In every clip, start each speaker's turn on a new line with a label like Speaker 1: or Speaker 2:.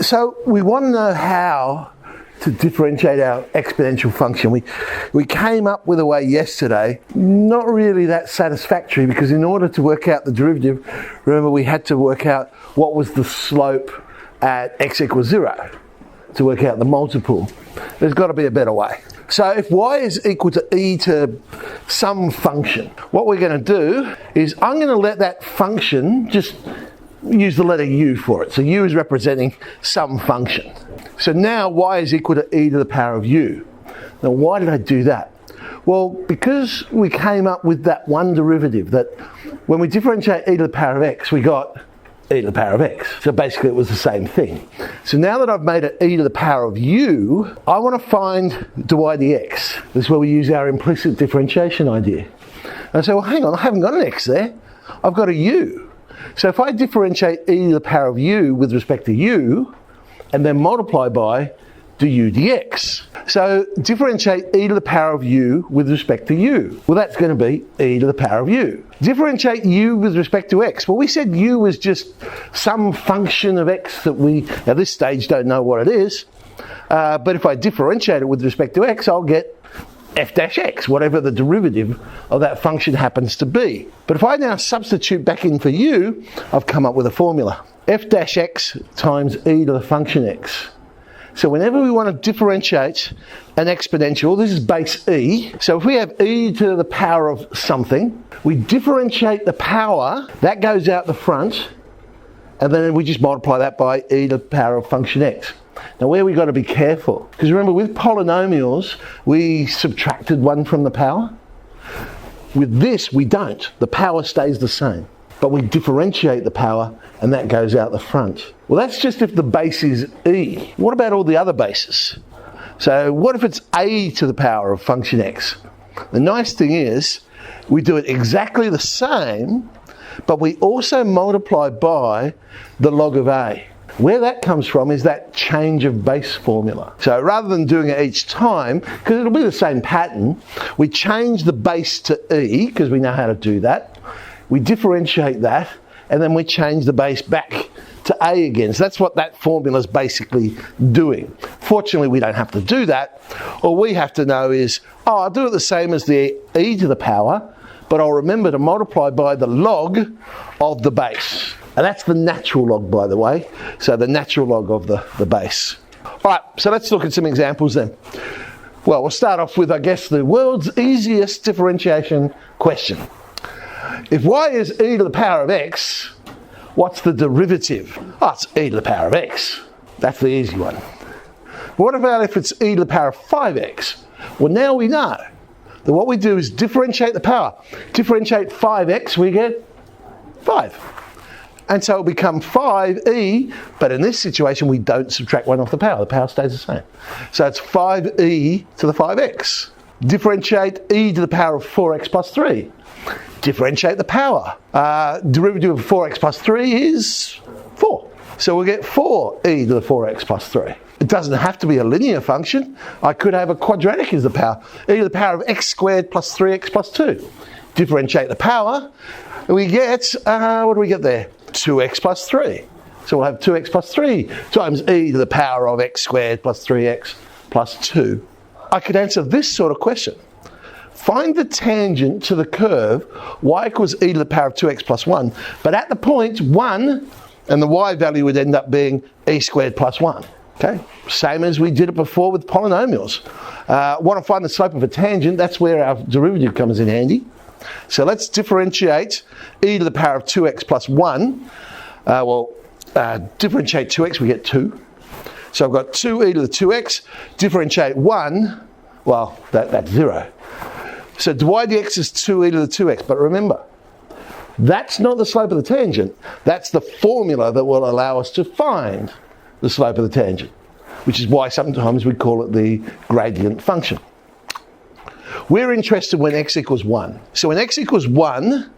Speaker 1: So we want to know how to differentiate our exponential function. We came up with a way yesterday, not really that satisfactory, because in order to work out the derivative, remember we had to work out what was the slope at x equals 0 to work out the multiple. There's got to be a better way. So if y is equal to e to some function, what we're going to do is I'm going to let that function just use the letter u for it. So u is representing some function. So now y is equal to e to the power of u. Now why did I do that? Well, because we came up with that one derivative that when we differentiate e to the power of x, we got e to the power of x. So basically it was the same thing. So now that I've made it e to the power of u, I want to find dy dx. This is where we use our implicit differentiation idea. And I say, well, hang on, I haven't got an x there. I've got a u. So if I differentiate e to the power of u with respect to u, and then multiply by du dx. So differentiate e to the power of u with respect to u. Well, that's going to be e to the power of u. Differentiate u with respect to x. Well, we said u was just some function of x that we, at this stage, don't know what it is. But if I differentiate it with respect to x, I'll get f dash x, whatever the derivative of that function happens to be. But if I now substitute back in for u, I've come up with a formula. F dash x times e to the function x. So whenever we want to differentiate an exponential, this is base e. So if we have e to the power of something, we differentiate the power, that goes out the front, and then we just multiply that by e to the power of function x. Now where we've got to be careful, because remember with polynomials, we subtracted one from the power. With this, we don't. The power stays the same. But we differentiate the power, and that goes out the front. Well, that's just if the base is e. What about all the other bases? So what if it's a to the power of function x? The nice thing is, we do it exactly the same, but we also multiply by the log of a. Where that comes from is that change of base formula. So rather than doing it each time, because it'll be the same pattern, we change the base to e, because we know how to do that. We differentiate that, and then we change the base back to a again. So that's what that formula is basically doing. Fortunately, we don't have to do that. All we have to know is, I'll do it the same as the e to the power, but I'll remember to multiply by the log of the base. And that's the natural log, by the way. So the natural log of the base. All right, so let's look at some examples then. Well, we'll start off with, I guess, the world's easiest differentiation question. If y is e to the power of x, what's the derivative? Oh, it's e to the power of x. That's the easy one. But what about if it's e to the power of 5x? Well, now we know that what we do is differentiate the power. Differentiate 5x, we get 5. And so it'll become 5e, but in this situation we don't subtract 1 off the power. The power stays the same. So it's 5e to the 5x. Differentiate e to the power of 4x plus 3. Differentiate the power. Derivative of 4x plus 3 is 4. So we'll get 4e to the 4x plus 3. It doesn't have to be a linear function. I could have a quadratic as the power. E to the power of x squared plus 3x plus 2. Differentiate the power. We get, what do we get there? 2x plus 3. So we'll have 2x plus 3 times e to the power of x squared plus 3x plus 2. I could answer this sort of question. Find the tangent to the curve y equals e to the power of 2x plus 1, but at the point 1, and the y value would end up being e squared plus 1. Okay, same as we did it before with polynomials. Want to find the slope of a tangent, that's where our derivative comes in handy. So let's differentiate e to the power of 2x plus 1. Differentiate 2x, we get 2. So I've got 2e to the 2x, differentiate 1, well, that's 0. So dy dx is 2e to the 2x, but remember, that's not the slope of the tangent. That's the formula that will allow us to find the slope of the tangent, which is why sometimes we call it the gradient function. We're interested when x equals 1. So when x equals 1,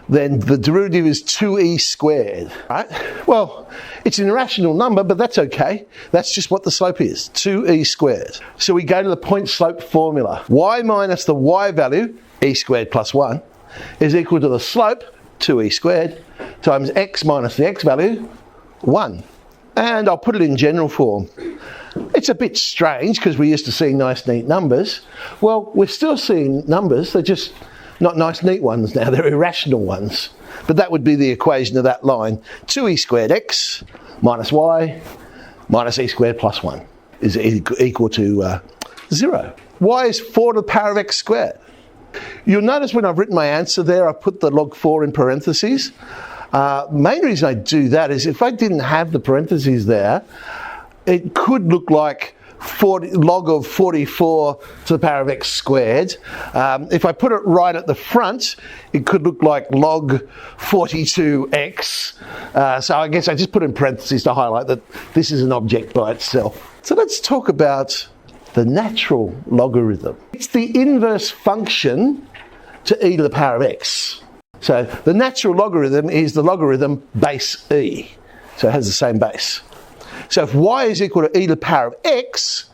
Speaker 1: then the derivative is 2e squared, right? Well, it's an irrational number, but that's okay. That's just what the slope is, 2e squared. So we go to the point slope formula. Y minus the y value, e squared plus 1, is equal to the slope, 2e squared, times x minus the x value, 1. And I'll put it in general form. It's a bit strange because we're used to seeing nice, neat numbers. Well, we're still seeing numbers. They're just not nice, neat ones now. They're irrational ones. But that would be the equation of that line. 2e squared x minus y minus e squared plus 1 is equal to 0. Y is 4 to the power of x squared. You'll notice when I've written my answer there, I put the log 4 in parentheses. Main reason I do that is if I didn't have the parentheses there, it could look like log of 44 to the power of x squared. If I put it right at the front, it could look like log 42x. So I guess I just put in parentheses to highlight that this is an object by itself. So let's talk about the natural logarithm. It's the inverse function to e to the power of x. So the natural logarithm is the logarithm base e. So it has the same base. So if y is equal to e to the power of x,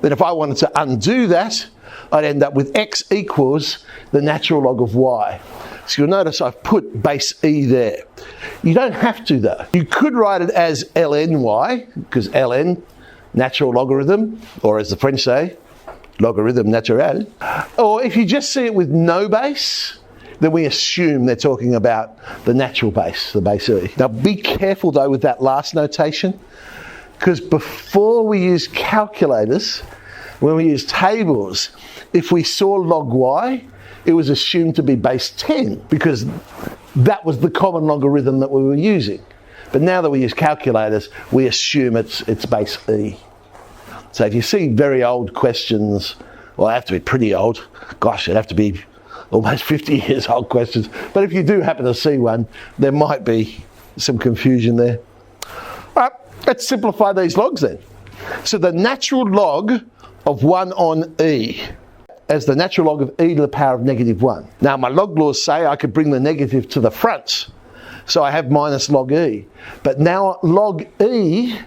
Speaker 1: then if I wanted to undo that, I'd end up with x equals the natural log of y. So you'll notice I've put base e there. You don't have to though. You could write it as ln y, because ln, natural logarithm, or as the French say, logarithm naturel. Or if you just see it with no base, then we assume they're talking about the natural base, the base e. Now be careful though with that last notation, because before we use calculators, when we use tables, if we saw log y, it was assumed to be base 10, because that was the common logarithm that we were using. But now that we use calculators, we assume it's base e. So if you see very old questions, well, they have to be pretty old. Gosh, it'd have to be almost 50 years old questions. But if you do happen to see one, there might be some confusion there. All right, let's simplify these logs then. So the natural log of 1 on e as the natural log of e to the power of negative 1. Now my log laws say I could bring the negative to the front. So I have minus log e. But now log e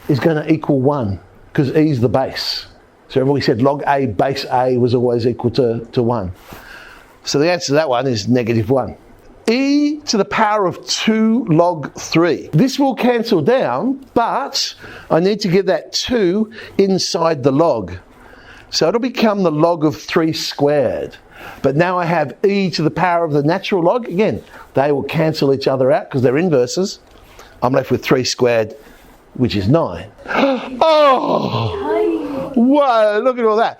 Speaker 1: is going to equal 1 because e is the base. So remember we said log a base a was always equal to 1. So the answer to that one is negative 1. E to the power of 2 log 3. This will cancel down, but I need to get that 2 inside the log. So it'll become the log of 3 squared. But now I have e to the power of the natural log. Again, they will cancel each other out because they're inverses. I'm left with 3 squared, which is 9. Oh! Whoa, look at all that.